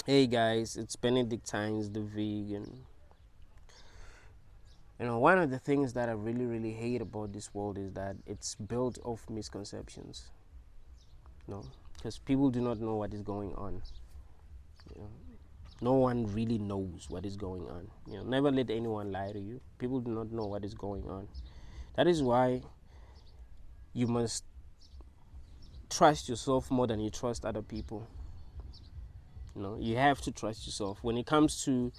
Hey guys, it's Benedict Times the Vegan. One of the things that I really hate about this world is that it's built of misconceptions. Because people do not know what is going on. You know, no one really knows what is going on. Never let anyone lie to you. People do not know what is going on. That is why you must trust yourself more than you trust other people. You have to trust yourself when it comes to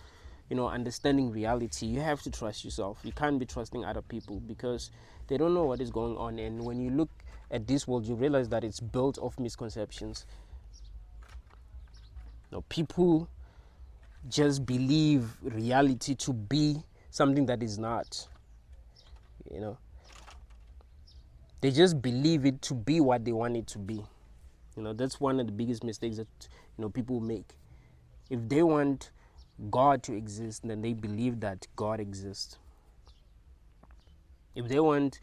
understanding reality. You have to trust yourself. You can't be trusting other people because they don't know what is going on. And when you look at this world, you realize that it's built of misconceptions. People just believe reality to be something that is not. They just believe it to be what they want it to be. That's one of the biggest mistakes that people make. If they want God to exist, then they believe that God exists. If they want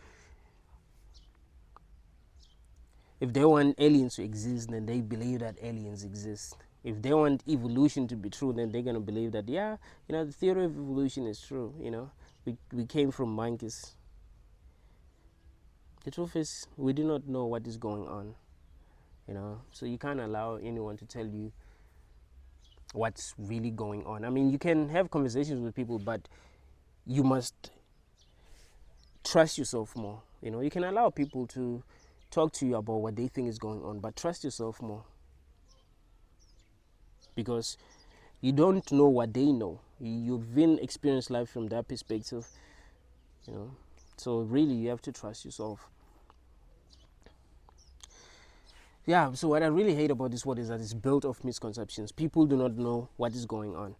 aliens to exist, then they believe that aliens exist. If they want evolution to be true, then they're gonna believe that the theory of evolution is true. We came from monkeys. The truth is, we do not know what is going on. So you can't allow anyone to tell you what's really going on. I mean, you can have conversations with people, but you must trust yourself more. You can allow people to talk to you about what they think is going on, but trust yourself more, because you don't know what they know. You've been experienced life from that perspective. So really you have to trust yourself. So what I really hate about this world is that it's built of misconceptions. People do not know what is going on,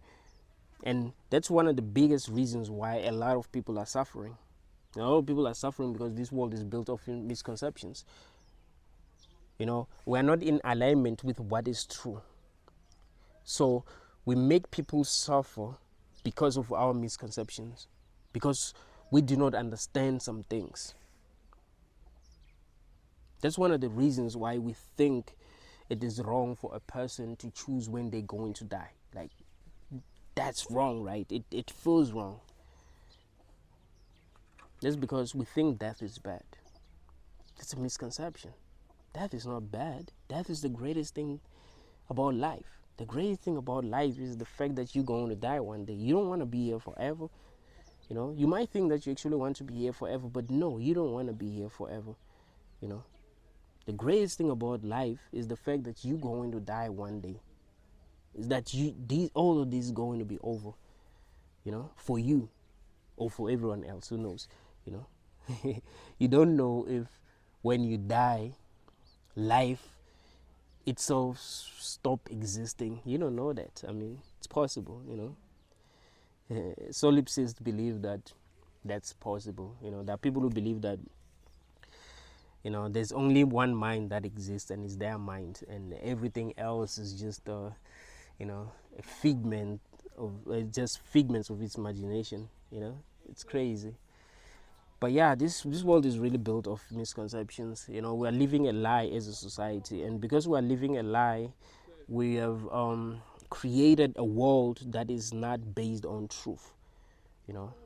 and that's one of the biggest reasons why a lot of people are suffering. A lot of people are suffering because this world is built of misconceptions. We're not in alignment with what is true. So we make people suffer because of our misconceptions, because we do not understand some things. That's one of the reasons why we think it is wrong for a person to choose when they're going to die. Like, that's wrong, right? It feels wrong. That's because we think death is bad. That's a misconception. Death is not bad. Death is the greatest thing about life. The greatest thing about life is the fact that you're going to die one day. You don't want to be here forever. You might think that you actually want to be here forever, but no, you don't want to be here forever. The greatest thing about life is the fact that you're going to die one day. Is that all of this is going to be over, for you or for everyone else. Who knows? You don't know if when you die, life itself stop existing. You don't know that. I mean, it's possible. Solipsists believe that that's possible. There are people who believe that there's only one mind that exists, and it's their mind, and everything else is just a figment of just figments of its imagination. It's crazy. But yeah, this world is really built of misconceptions. We are living a lie as a society, and because we are living a lie, we have created a world that is not based on truth.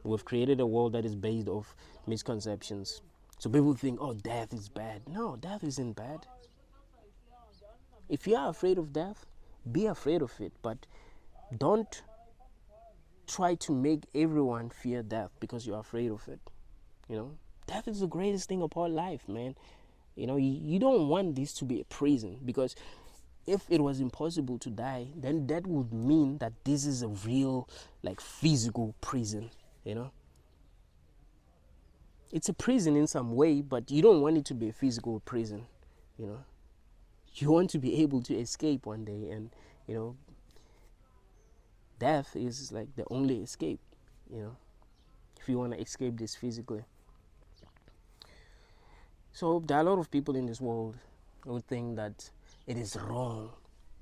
We've created a world that is based off misconceptions. So people think, oh, death is bad. No, death isn't bad. If you are afraid of death, be afraid of it, but don't try to make everyone fear death because you're afraid of it. Death is the greatest thing about life, man. You don't want this to be a prison, because if it was impossible to die, then that would mean that this is a real, like, physical prison. It's a prison in some way, but you don't want it to be a physical prison. You want to be able to escape one day, and death is like the only escape. If you want to escape this physically. So there are a lot of people in this world who think that it is wrong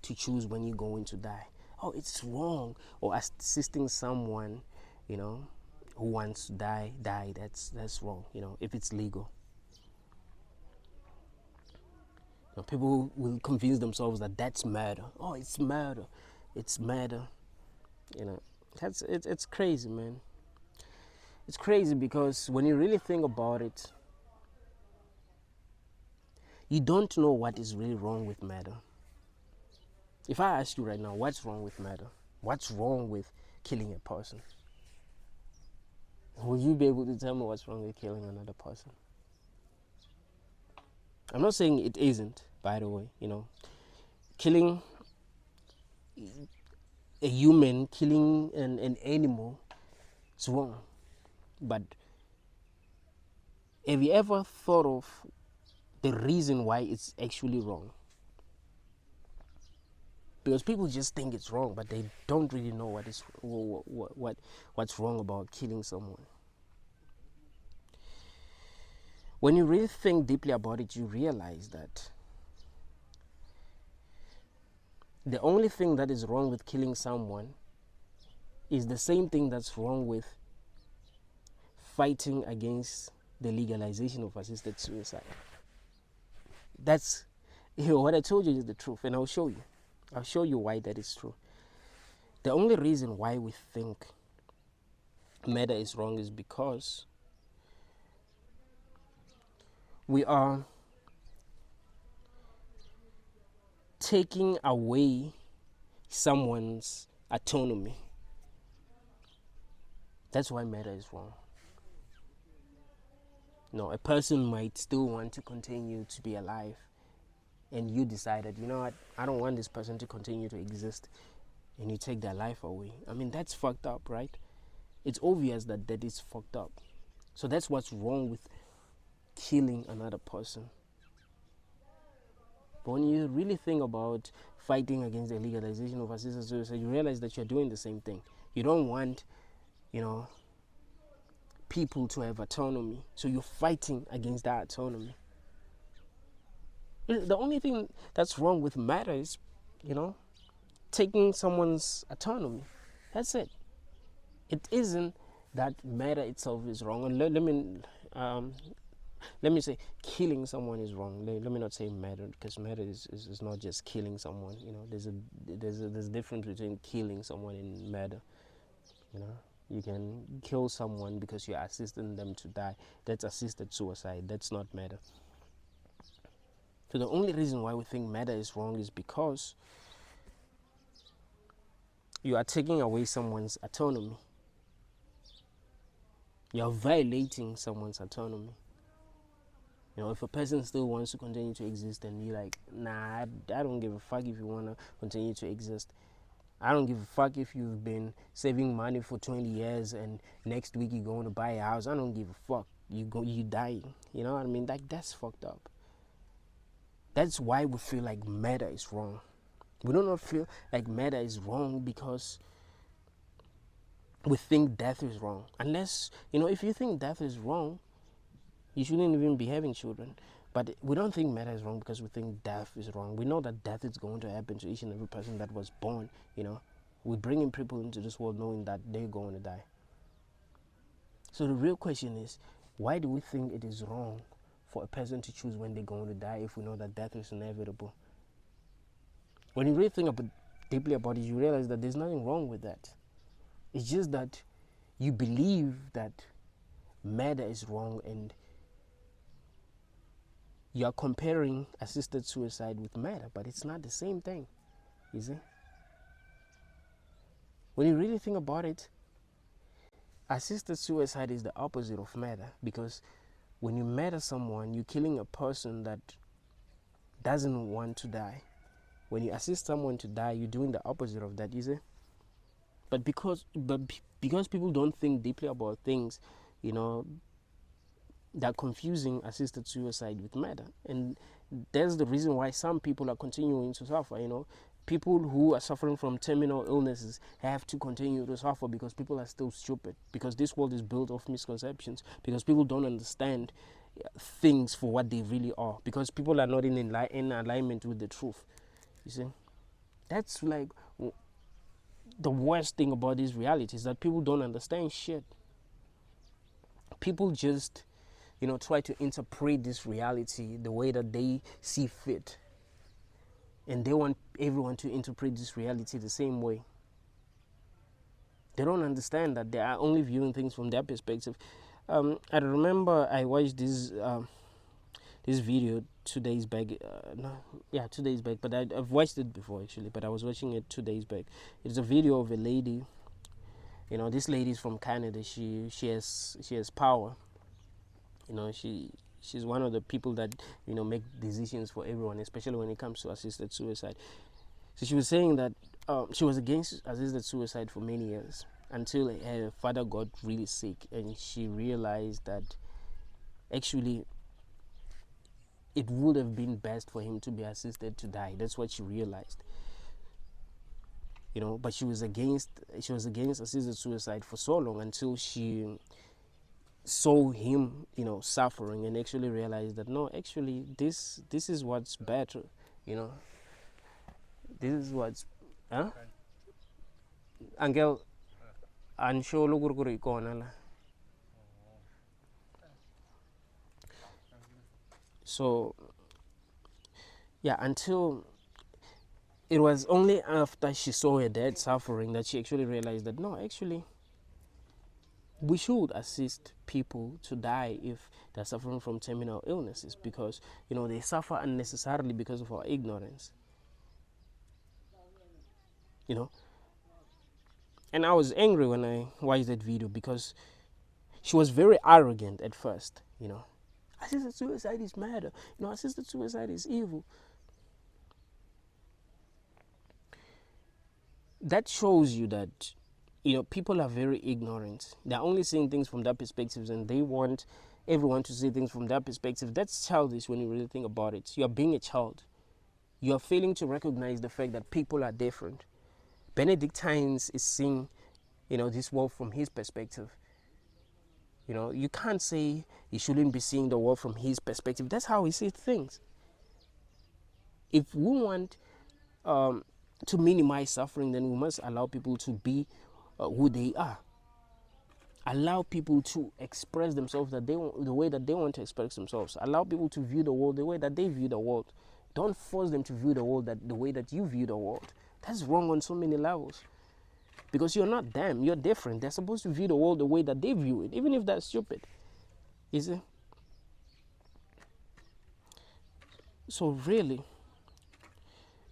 to choose when you're going to die. Oh, it's wrong. Or assisting someone, who wants to die. That's wrong, if it's legal. People will convince themselves that that's murder. Oh, it's murder. it's murder. You know, it's crazy, man. It's crazy because when you really think about it, you don't know what is really wrong with murder. If I ask you right now, what's wrong with murder? What's wrong with killing a person? Will you be able to tell me what's wrong with killing another person? I'm not saying it isn't, by the way. You know, killing a human, killing an animal, it's wrong. But have you ever thought of the reason why it's actually wrong? Because people just think it's wrong, but they don't really know what's wrong about killing someone. When you really think deeply about it, you realize that the only thing that is wrong with killing someone is the same thing that's wrong with fighting against the legalization of assisted suicide. That's, what I told you is the truth, and I'll show you. I'll show you why that is true. The only reason why we think murder is wrong is because we are taking away someone's autonomy. That's why murder is wrong. No, a person might still want to continue to be alive, and you decided, you know what, I don't want this person to continue to exist, and you take their life away. I mean, that's fucked up, right? It's obvious that that is fucked up. So that's what's wrong with killing another person. But when you really think about fighting against the legalization of assisted suicide, you realize that you're doing the same thing. You don't want, you know, people to have autonomy. So you're fighting against that autonomy. The only thing that's wrong with matter is, you know, taking someone's autonomy. That's it. It isn't that matter itself is wrong. And let me say killing someone is wrong. Let me not say murder, because murder is not just killing someone. You know, there's a difference between killing someone and murder. You know, you can kill someone because you're assisting them to die. That's assisted suicide. That's not murder. So the only reason why we think murder is wrong is because you are taking away someone's autonomy. You are violating someone's autonomy. You know, if a person still wants to continue to exist and you're like, nah, I don't give a fuck if you want to continue to exist. I don't give a fuck if you've been saving money for 20 years and next week you're going to buy a house. I don't give a fuck. You dying. You know what I mean? Like, that's fucked up. That's why we feel like murder is wrong. We do not feel like murder is wrong because we think death is wrong. Unless, you know, if you think death is wrong, you shouldn't even be having children. But we don't think murder is wrong because we think death is wrong. We know that death is going to happen to each and every person that was born, you know. We're bringing people into this world knowing that they're going to die. So the real question is, why do we think it is wrong for a person to choose when they're going to die if we know that death is inevitable? When you really think deeply about it, you realize that there's nothing wrong with that. It's just that you believe that murder is wrong, and you are comparing assisted suicide with murder, but it's not the same thing, you see? When you really think about it, assisted suicide is the opposite of murder, because when you murder someone, you're killing a person that doesn't want to die. When you assist someone to die, you're doing the opposite of that, you see? But because people don't think deeply about things, you know, they're confusing assisted suicide with murder. And that's the reason why some people are continuing to suffer, you know. People who are suffering from terminal illnesses have to continue to suffer because people are still stupid, because this world is built of misconceptions, because people don't understand things for what they really are, because people are not in alignment with the truth, you see. That's like the worst thing about this reality, is that people don't understand shit. People just, you know, try to interpret this reality the way that they see fit. and they want everyone to interpret this reality the same way. They don't understand that they are only viewing things from their perspective. I remember I watched this video 2 days back. No, yeah, 2 days back. But I've watched it before actually. But I was watching it 2 days back. It's a video of a lady. You know, this lady is from Canada. She has power. You know, she's one of the people that, you know, make decisions for everyone, especially when it comes to assisted suicide. So she was saying that she was against assisted suicide for many years until her father got really sick, and she realized that actually it would have been best for him to be assisted to die. That's what she realized. You know, but she was against assisted suicide for so long until she saw him, you know, suffering, and actually realized that no, actually this is what's better, you know. This is what's Angel ansho lugurguri kona la. So yeah, until it was only after she saw her dad suffering that she actually realized that no, actually we should assist people to die if they're suffering from terminal illnesses, because, you know, they suffer unnecessarily because of our ignorance, you know. And I was angry when I watched that video because she was very arrogant at first, you know. Assisted suicide is murder, you know, assisted suicide is evil. That shows you that, you know, people are very ignorant. They're only seeing things from their perspectives, and they want everyone to see things from their perspective. That's childish when you really think about it. You're being a child. You're failing to recognize the fact that people are different. Benedict Tynes is seeing, you know, this world from his perspective. You know, you can't say he shouldn't be seeing the world from his perspective. That's how he sees things. If we want to minimize suffering, then we must allow people to be who they are. Allow people to express themselves the way that they want to express themselves. Allow people to view the world the way that they view the world. Don't force them to view the world the way that you view the world. That's wrong on so many levels. Because you're not them, you're different. They're supposed to view the world the way that they view it, even if that's stupid. You see? So really,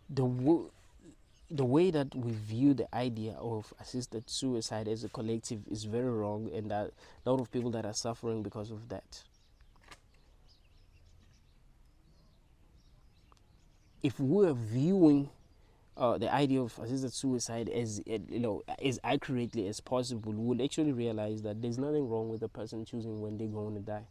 the way that we view the idea of assisted suicide as a collective is very wrong, and that a lot of people that are suffering because of that. If we are viewing the idea of assisted suicide as, you know, as accurately as possible, we will actually realize that there's nothing wrong with the person choosing when they're going to die.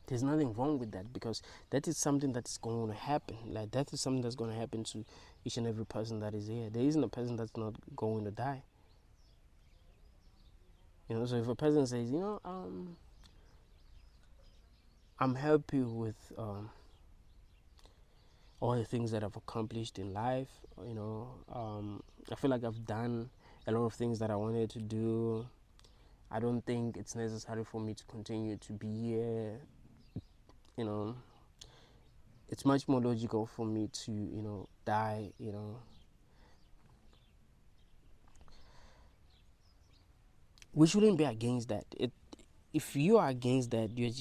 There's nothing wrong with that, because that is something that is going to happen. Like, that is something that's going to happen to each and every person that is here. There isn't a person that's not going to die. You know, so if a person says, you know, I'm happy with all the things that I've accomplished in life, you know, I feel like I've done a lot of things that I wanted to do. I don't think it's necessary for me to continue to be here. You know, it's much more logical for me to, you know, die, you know. We shouldn't be against that. If you are against that, you're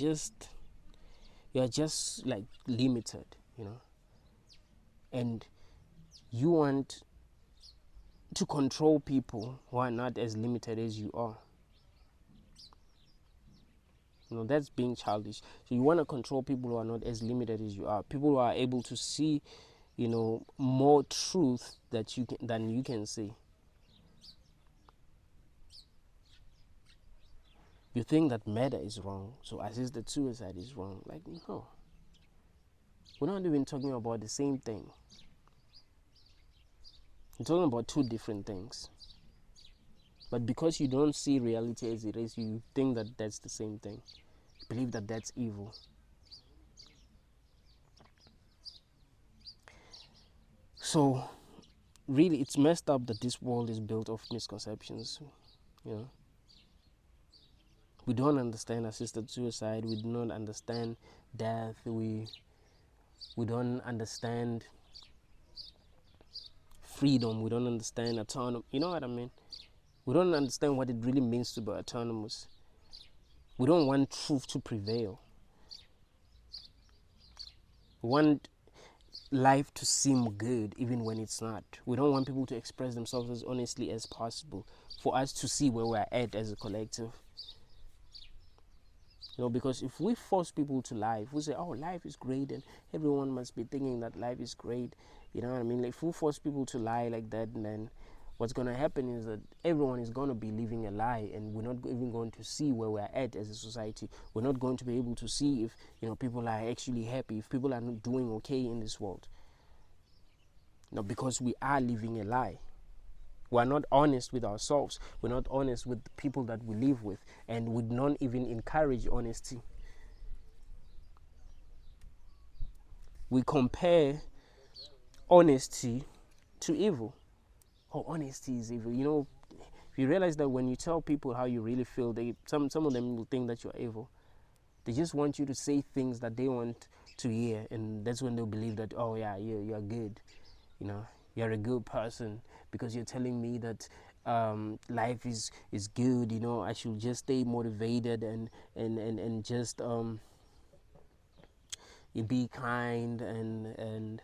just like limited, you know. And you want to control people who are not as limited as you are. You know, that's being childish. So you want to control people who are not as limited as you are. People who are able to see, you know, more truth than you can see. You think that murder is wrong, so assisted suicide is wrong. Like, no. We're not even talking about the same thing. We're talking about two different things. But because you don't see reality as it is, you think that that's the same thing. You believe that that's evil. So, really, it's messed up that this world is built of misconceptions, you know. We don't understand assisted suicide. We do not understand death. We don't understand freedom. We don't understand autonomy. You know what I mean? We don't understand what it really means to be autonomous. We don't want truth to prevail. We want life to seem good even when it's not. We don't want people to express themselves as honestly as possible for us to see where we're at as a collective. Because if we force people to lie, if we say, oh, life is great and everyone must be thinking that life is great, you know what I mean? Like, if we force people to lie like that, then what's going to happen is that everyone is going to be living a lie, and we're not even going to see where we're at as a society. We're not going to be able to see if, people are actually happy, if people are not doing okay in this world. Because we are living a lie. We're not honest with ourselves. We're not honest with the people that we live with, and we don't even encourage honesty. We compare honesty to evil. Oh, honesty is evil. If you realize that when you tell people how you really feel, some of them will think that you're evil. They just want you to say things that they want to hear, and that's when they'll believe that, oh yeah, you're good. You're a good person because you're telling me that life is good. I should just stay motivated and just be kind and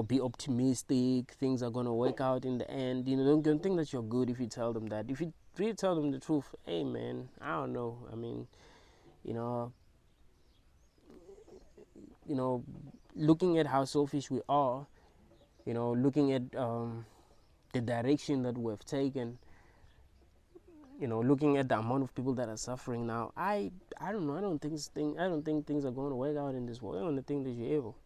be optimistic. Things are gonna work out in the end. Don't think that you're good if you tell them that. If you really tell them the truth, hey man, I don't know. I mean, looking at how selfish we are, looking at the direction that we've taken, looking at the amount of people that are suffering now, I don't know. I don't think things are going to work out in this world. I don't think that you're evil.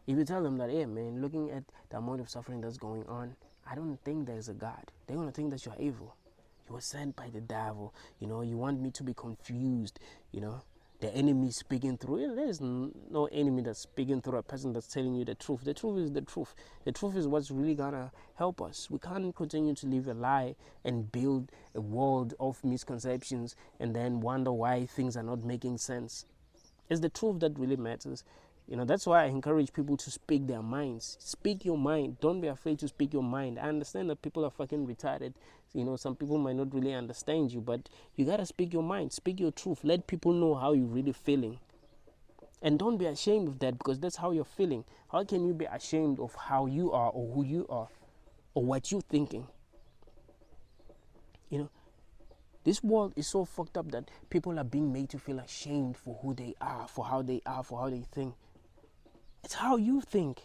If you tell them that, hey man, looking at the amount of suffering that's going on, I don't think there's a God. They're going to think that you're evil. You were sent by the devil. You want me to be confused. The enemy speaking through. There's no enemy that's speaking through a person that's telling you the truth. The truth is the truth. The truth is what's really gonna help us. We can't continue to live a lie and build a world of misconceptions and then wonder why things are not making sense. It's the truth that really matters. That's why I encourage people to speak their minds. Speak your mind. Don't be afraid to speak your mind. I understand that people are fucking retarded. Some people might not really understand you, but you gotta speak your mind. Speak your truth. Let people know how you're really feeling. And don't be ashamed of that, because that's how you're feeling. How can you be ashamed of how you are or who you are or what you're thinking? This world is so fucked up that people are being made to feel ashamed for who they are, for how they are, for how they think. It's how you think.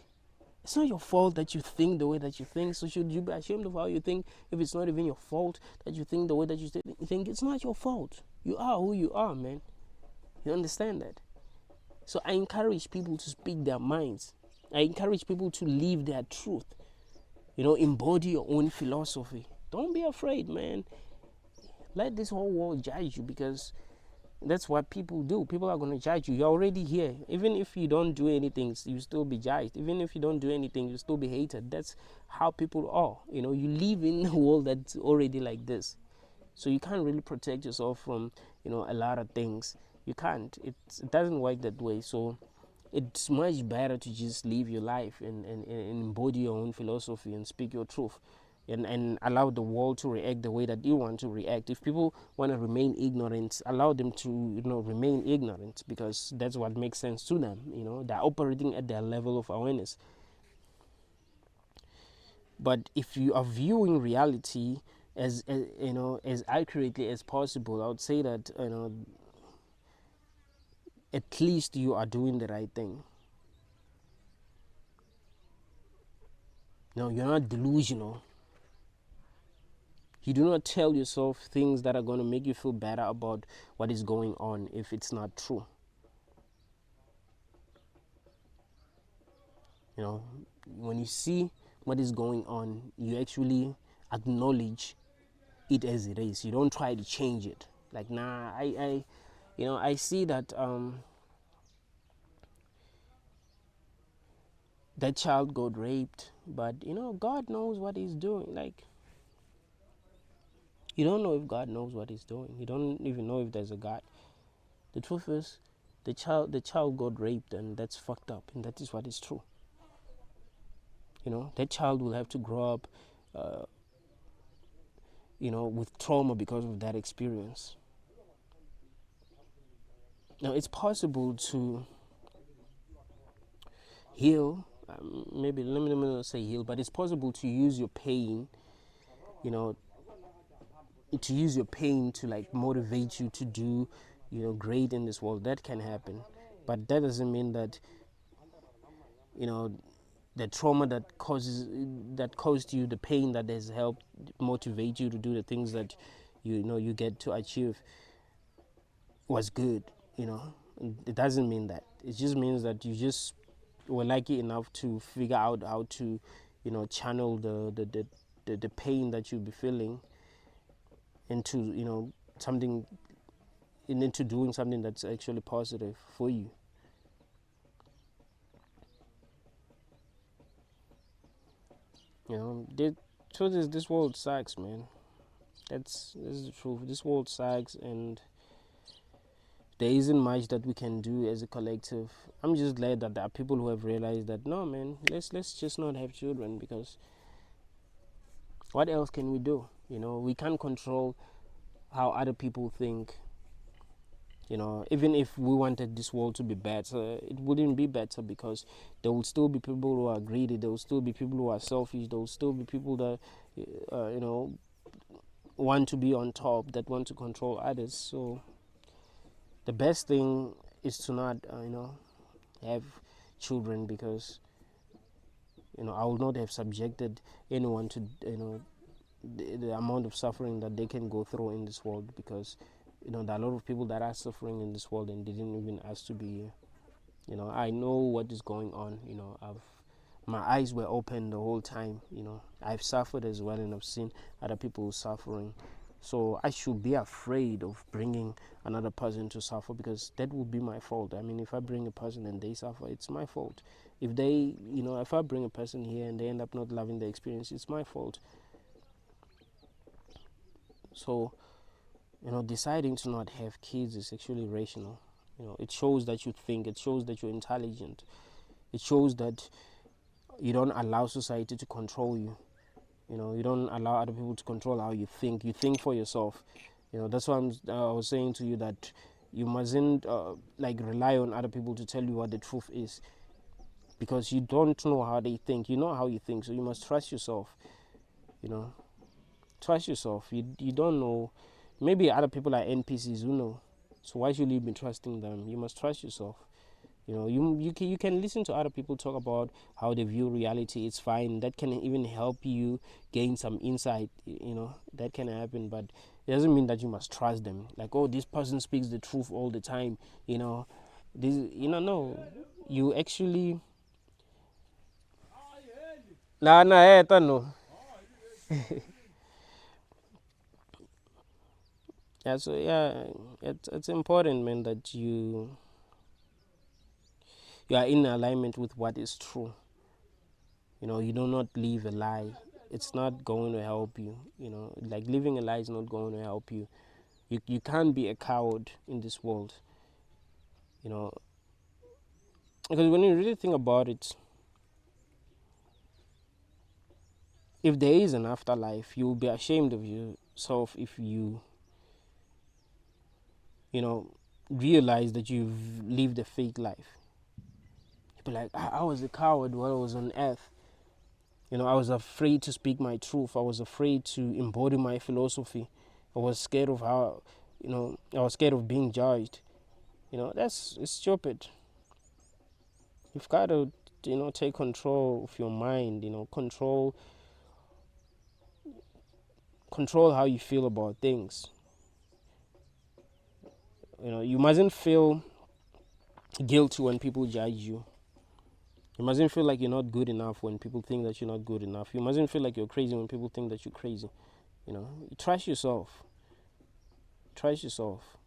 It's not your fault that you think the way that you think. So should you be ashamed of how you think if it's not even your fault that you think the way that you think? It's not your fault. You are who you are, man. You understand that? So I encourage people to speak their minds. I encourage people to live their truth. Embody your own philosophy. Don't be afraid, man. Let this whole world judge you, because that's what people do. People are going to judge you. You're already here. Even if you don't do anything, you still be judged. Even if you don't do anything, you still be hated. That's how people are. You live in a world that's already like this. So you can't really protect yourself from, a lot of things. You can't. It doesn't work that way. So it's much better to just live your life and embody your own philosophy and speak your truth. And allow the world to react the way that you want to react. If people want to remain ignorant, allow them to remain ignorant, because that's what makes sense to them. They're operating at their level of awareness. But if you are viewing reality as accurately as possible, I would say that at least you are doing the right thing. You're not delusional. You do not tell yourself things that are going to make you feel better about what is going on if it's not true. When you see what is going on, you actually acknowledge it as it is. You don't try to change it. Like, nah, I see that that child got raped, but God knows what he's doing. Like, You don't know if God knows what He's doing. You don't even know if there's a God. The truth is, the child got raped, and that's fucked up, and that is what is true. That child will have to grow up, uh, with trauma because of that experience. Now, it's possible to heal. Maybe let me not say heal, but it's possible to use your pain, you know, to like motivate you to do, great in this world. That can happen, but that doesn't mean that, you know, the trauma that caused you the pain that has helped motivate you to do the things that you get to achieve was good. It doesn't mean that. It just means that you just were lucky enough to figure out how to channel the pain that you'll be feeling into something, into doing something that's actually positive for you. The truth is, this world sucks, man. That's the truth. This world sucks, and there isn't much that we can do as a collective. I'm just glad that there are people who have realized that, no, man, let's just not have children, because what else can we do? We can't control how other people think. Even if we wanted this world to be better, it wouldn't be better, because there will still be people who are greedy. There will still be people who are selfish. There will still be people that, want to be on top, that want to control others. So the best thing is to not, have children, because, I will not have subjected anyone to, the amount of suffering that they can go through in this world, because there are a lot of people that are suffering in this world and didn't even ask to be here. I know what is going on. My eyes were open the whole time. I've suffered as well, and I've seen other people suffering. So I should be afraid of bringing another person to suffer, because that would be my fault. I mean, if I bring a person and they suffer, it's my fault. If I bring a person here and they end up not loving the experience, it's my fault. So, deciding to not have kids is actually rational. It shows that you think, it shows that you're intelligent, it shows that you don't allow society to control you. You don't allow other people to control how you think. You think for yourself. That's why I was saying to you that you mustn't rely on other people to tell you what the truth is, because you don't know how they think. You know how you think, so you must trust yourself. Trust yourself. You don't know. Maybe other people are NPCs who know. So why should you be trusting them? You must trust yourself. You can listen to other people talk about how they view reality. It's fine. That can even help you gain some insight. That can happen, but it doesn't mean that you must trust them. Like, oh, this person speaks the truth all the time. No. You actually. No. Yeah. So yeah, it's important, man, that you are in alignment with what is true. You do not live a lie. It's not going to help you. Like, living a lie is not going to help you. You can't be a coward in this world. Because when you really think about it, if there is an afterlife, you will be ashamed of yourself if realize that you've lived a fake life. You'll be like, I was a coward while I was on earth. I was afraid to speak my truth. I was afraid to embody my philosophy. I was scared of I was scared of being judged. It's stupid. You've got to, take control of your mind, control how you feel about things. You mustn't feel guilty when people judge you. You mustn't feel like you're not good enough when people think that you're not good enough. You mustn't feel like you're crazy when people think that you're crazy. Trust yourself. Trust yourself.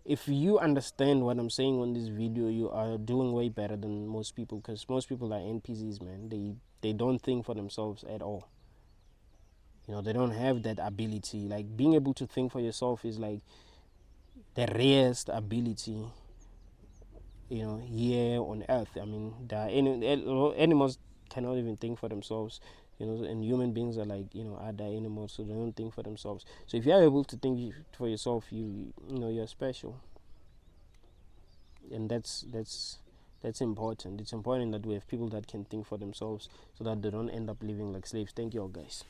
If you understand what I'm saying on this video, you are doing way better than most people, because most people are NPCs, man. They don't think for themselves at all. They don't have that ability. Like being able to think for yourself is like the rarest ability, here on earth. I mean, animals cannot even think for themselves, and human beings are like, other animals, so they don't think for themselves. So if you are able to think for yourself, you're special. And that's important. It's important that we have people that can think for themselves so that they don't end up living like slaves. Thank you all, guys.